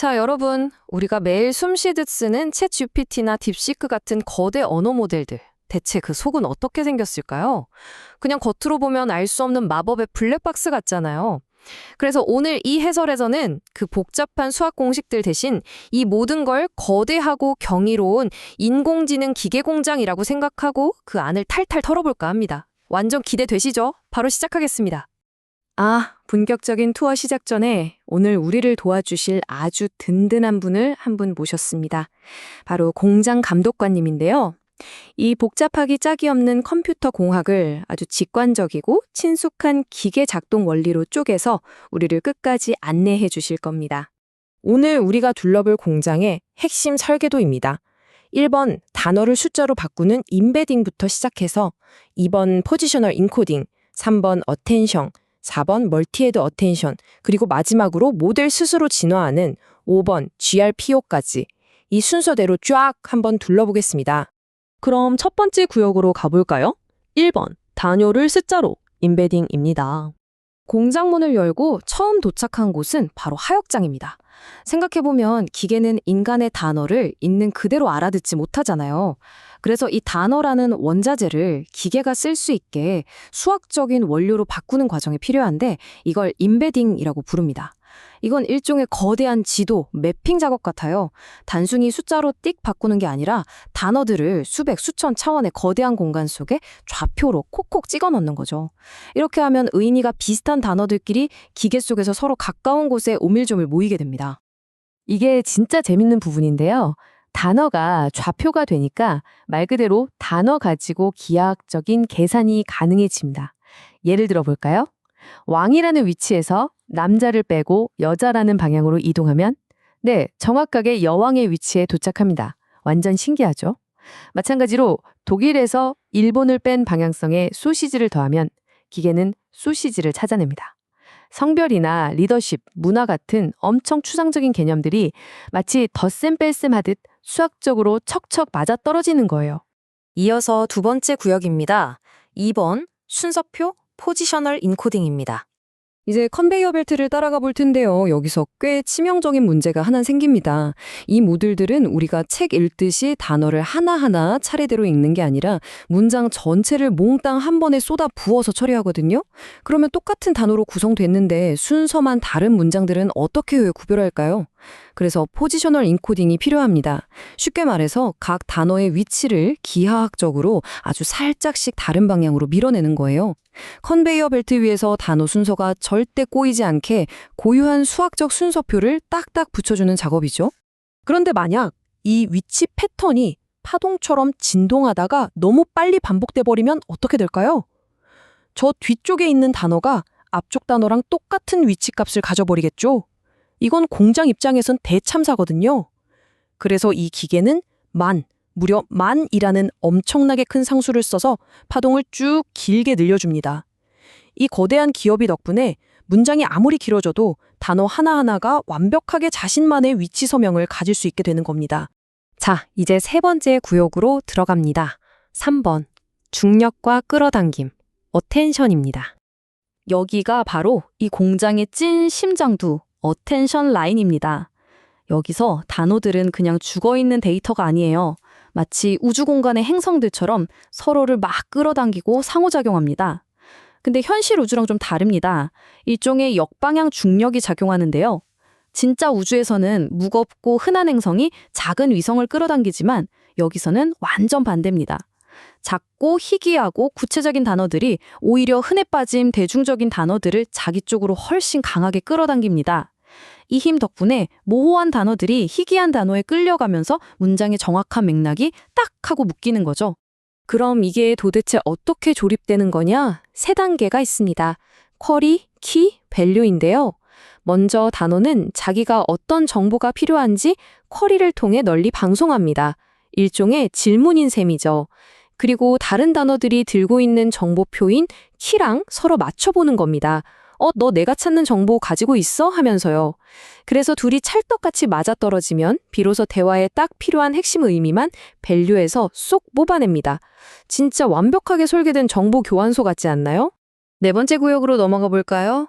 자, 여러분, 우리가 매일 숨쉬듯 쓰는 챗 GPT나 딥시크 같은 거대 언어 모델들. 대체 그 속은 어떻게 생겼을까요? 그냥 겉으로 보면 알 수 없는 마법의 블랙박스 같잖아요. 그래서 오늘 이 해설에서는 그 복잡한 수학 공식들 대신 이 모든 걸 거대하고 경이로운 인공지능 기계공장이라고 생각하고 그 안을 탈탈 털어볼까 합니다. 완전 기대되시죠? 바로 시작하겠습니다. 본격적인 투어 시작 전에 오늘 우리를 도와주실 아주 든든한 분을 한 분 모셨습니다. 바로 공장 감독관님인데요. 이 복잡하기 짝이 없는 컴퓨터 공학을 아주 직관적이고 친숙한 기계 작동 원리로 쪼개서 우리를 끝까지 안내해 주실 겁니다. 오늘 우리가 둘러볼 공장의 핵심 설계도입니다. 1번 단어를 숫자로 바꾸는 임베딩부터 시작해서 2번 포지셔널 인코딩, 3번 어텐션, 4번 멀티헤드 어텐션, 그리고 마지막으로 모델 스스로 진화하는 5번 GRPO까지 이 순서대로 쫙 한번 둘러보겠습니다. 그럼 첫 번째 구역으로 가볼까요? 1번 단어를 숫자로 임베딩입니다. 공장문을 열고 처음 도착한 곳은 바로 하역장입니다. 생각해보면 기계는 인간의 단어를 있는 그대로 알아듣지 못하잖아요. 그래서 이 단어라는 원자재를 기계가 쓸 수 있게 수학적인 원료로 바꾸는 과정이 필요한데 이걸 임베딩이라고 부릅니다. 이건 일종의 거대한 지도, 매핑 작업 같아요. 단순히 숫자로 띡 바꾸는 게 아니라 단어들을 수백, 수천 차원의 거대한 공간 속에 좌표로 콕콕 찍어 넣는 거죠. 이렇게 하면 의미가 비슷한 단어들끼리 기계 속에서 서로 가까운 곳에 오밀조밀 모이게 됩니다. 이게 진짜 재밌는 부분인데요. 단어가 좌표가 되니까 말 그대로 단어 가지고 기하학적인 계산이 가능해집니다. 예를 들어 볼까요? 왕이라는 위치에서 남자를 빼고 여자라는 방향으로 이동하면 정확하게 여왕의 위치에 도착합니다. 완전 신기하죠? 마찬가지로 독일에서 일본을 뺀 방향성에 소시지를 더하면 기계는 소시지를 찾아냅니다. 성별이나 리더십, 문화 같은 엄청 추상적인 개념들이 마치 덧셈 뺄셈 하듯 수학적으로 척척 맞아떨어지는 거예요. 이어서 두 번째 구역입니다. 2번 순서표 포지셔널 인코딩입니다. 이제 컨베이어 벨트를 따라가 볼 텐데요. 여기서 꽤 치명적인 문제가 하나 생깁니다. 이 모듈들은 우리가 책 읽듯이 단어를 하나하나 차례대로 읽는 게 아니라 문장 전체를 몽땅 한 번에 쏟아 부어서 처리하거든요. 그러면 똑같은 단어로 구성됐는데 순서만 다른 문장들은 어떻게 구별할까요? 그래서 포지셔널 인코딩이 필요합니다. 쉽게 말해서 각 단어의 위치를 기하학적으로 아주 살짝씩 다른 방향으로 밀어내는 거예요. 컨베이어 벨트 위에서 단어 순서가 절대 꼬이지 않게 고유한 수학적 순서표를 딱딱 붙여주는 작업이죠. 그런데 만약 이 위치 패턴이 파동처럼 진동하다가 너무 빨리 반복돼 버리면 어떻게 될까요? 저 뒤쪽에 있는 단어가 앞쪽 단어랑 똑같은 위치 값을 가져버리겠죠? 이건 공장 입장에선 대참사거든요. 그래서 이 기계는 무려 만이라는 엄청나게 큰 상수를 써서 파동을 쭉 길게 늘려줍니다. 이 거대한 기업이 덕분에 문장이 아무리 길어져도 단어 하나하나가 완벽하게 자신만의 위치 서명을 가질 수 있게 되는 겁니다. 자, 이제 세 번째 구역으로 들어갑니다. 3번 중력과 끌어당김, 어텐션입니다. 여기가 바로 이 공장의 찐 심장두, 어텐션 라인입니다. 여기서 단어들은 그냥 죽어있는 데이터가 아니에요. 마치 우주 공간의 행성들처럼 서로를 막 끌어당기고 상호작용합니다. 근데 현실 우주랑 좀 다릅니다. 일종의 역방향 중력이 작용하는데요. 진짜 우주에서는 무겁고 흔한 행성이 작은 위성을 끌어당기지만 여기서는 완전 반대입니다. 작고 희귀하고 구체적인 단어들이 오히려 흔해 빠진 대중적인 단어들을 자기 쪽으로 훨씬 강하게 끌어당깁니다. 이 힘 덕분에 모호한 단어들이 희귀한 단어에 끌려가면서 문장의 정확한 맥락이 딱 하고 묶이는 거죠. 그럼 이게 도대체 어떻게 조립되는 거냐? 세 단계가 있습니다. 쿼리, 키, 밸류인데요. 먼저 단어는 자기가 어떤 정보가 필요한지 쿼리를 통해 널리 방송합니다. 일종의 질문인 셈이죠. 그리고 다른 단어들이 들고 있는 정보표인 키랑 서로 맞춰보는 겁니다. 너 내가 찾는 정보 가지고 있어? 하면서요. 그래서 둘이 찰떡같이 맞아떨어지면 비로소 대화에 딱 필요한 핵심 의미만 밸류에서 쏙 뽑아냅니다. 진짜 완벽하게 설계된 정보 교환소 같지 않나요? 네 번째 구역으로 넘어가 볼까요?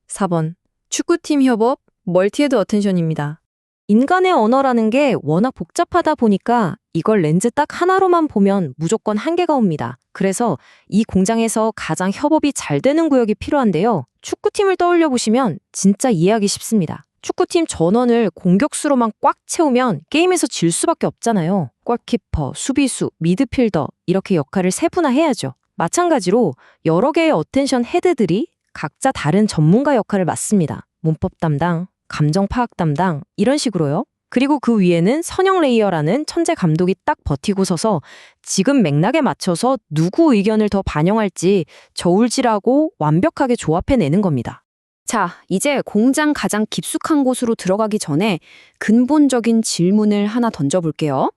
4번 축구팀 협업, 멀티헤드 어텐션입니다. 인간의 언어라는 게 워낙 복잡하다 보니까 이걸 렌즈 딱 하나로만 보면 무조건 한계가 옵니다. 그래서 이 공장에서 가장 협업이 잘 되는 구역이 필요한데요. 축구팀을 떠올려 보시면 진짜 이해하기 쉽습니다. 축구팀 전원을 공격수로만 꽉 채우면 게임에서 질 수밖에 없잖아요. 골키퍼, 수비수, 미드필더 이렇게 역할을 세분화해야죠. 마찬가지로 여러 개의 어텐션 헤드들이 각자 다른 전문가 역할을 맡습니다. 문법 담당, 감정 파악 담당 이런 식으로요. 그리고 그 위에는 선형 레이어라는 천재 감독이 딱 버티고 서서 지금 맥락에 맞춰서 누구 의견을 더 반영할지 저울질하고 완벽하게 조합해내는 겁니다. 자, 이제 공장 가장 깊숙한 곳으로 들어가기 전에 근본적인 질문을 하나 던져볼게요.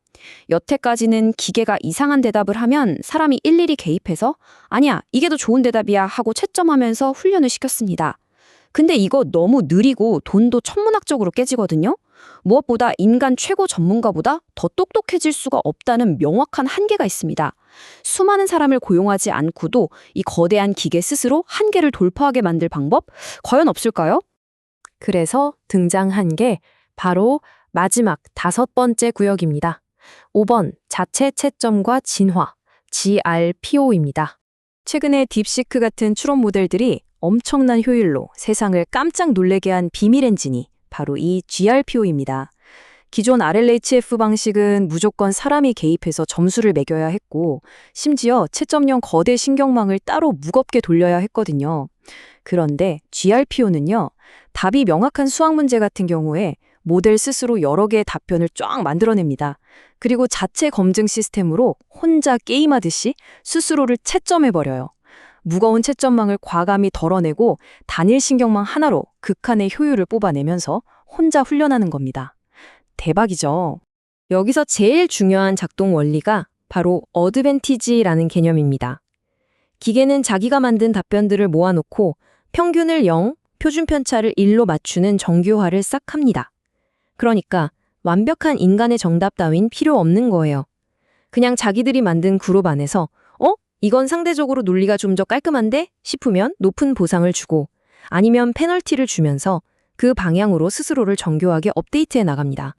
여태까지는 기계가 이상한 대답을 하면 사람이 일일이 개입해서 아니야, 이게 더 좋은 대답이야 하고 채점하면서 훈련을 시켰습니다. 근데 이거 너무 느리고 돈도 천문학적으로 깨지거든요. 무엇보다 인간 최고 전문가보다 더 똑똑해질 수가 없다는 명확한 한계가 있습니다. 수많은 사람을 고용하지 않고도 이 거대한 기계 스스로 한계를 돌파하게 만들 방법 과연 없을까요? 그래서 등장한 게 바로 마지막 5번째 구역입니다. 5번 자체 채점과 진화, GRPO입니다. 최근에 딥시크 같은 추론 모델들이 엄청난 효율로 세상을 깜짝 놀래게 한 비밀 엔진이 바로 이 GRPO입니다. 기존 RLHF 방식은 무조건 사람이 개입해서 점수를 매겨야 했고, 심지어 채점형 거대 신경망을 따로 무겁게 돌려야 했거든요. 그런데 GRPO는요, 답이 명확한 수학 문제 같은 경우에 모델 스스로 여러 개의 답변을 쫙 만들어냅니다. 그리고 자체 검증 시스템으로 혼자 게임하듯이 스스로를 채점해버려요. 무거운 채점망을 과감히 덜어내고 단일 신경망 하나로 극한의 효율을 뽑아내면서 혼자 훈련하는 겁니다. 대박이죠. 여기서 제일 중요한 작동 원리가 바로 어드밴티지라는 개념입니다. 기계는 자기가 만든 답변들을 모아놓고 평균을 0, 표준 편차를 1로 맞추는 정교화를 싹 합니다. 그러니까 완벽한 인간의 정답 따윈 필요 없는 거예요. 그냥 자기들이 만든 그룹 안에서 이건 상대적으로 논리가 좀 더 깔끔한데? 싶으면 높은 보상을 주고 아니면 페널티를 주면서 그 방향으로 스스로를 정교하게 업데이트해 나갑니다.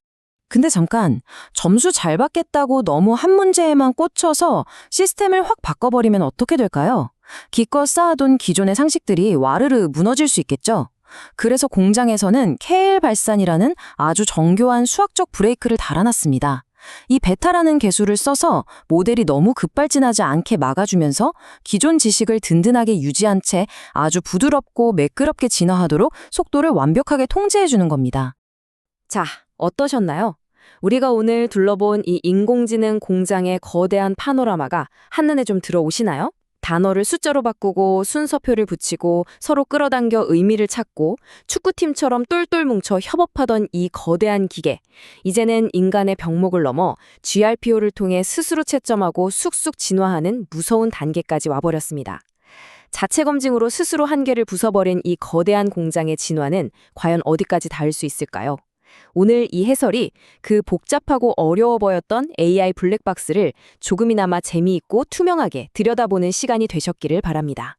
근데 잠깐, 점수 잘 받겠다고 너무 한 문제에만 꽂혀서 시스템을 확 바꿔버리면 어떻게 될까요? 기껏 쌓아둔 기존의 상식들이 와르르 무너질 수 있겠죠? 그래서 공장에서는 KL 발산이라는 아주 정교한 수학적 브레이크를 달아놨습니다. 이 베타라는 개수를 써서 모델이 너무 급발진하지 않게 막아주면서 기존 지식을 든든하게 유지한 채 아주 부드럽고 매끄럽게 진화하도록 속도를 완벽하게 통제해주는 겁니다. 자, 어떠셨나요? 우리가 오늘 둘러본 이 인공지능 공장의 거대한 파노라마가 한눈에 좀 들어오시나요? 단어를 숫자로 바꾸고 순서표를 붙이고 서로 끌어당겨 의미를 찾고 축구팀처럼 똘똘 뭉쳐 협업하던 이 거대한 기계. 이제는 인간의 병목을 넘어 GRPO를 통해 스스로 채점하고 쑥쑥 진화하는 무서운 단계까지 와버렸습니다. 자체 검증으로 스스로 한계를 부숴버린 이 거대한 공장의 진화는 과연 어디까지 닿을 수 있을까요? 오늘 이 해설이 그 복잡하고 어려워 보였던 AI 블랙박스를 조금이나마 재미있고 투명하게 들여다보는 시간이 되셨기를 바랍니다.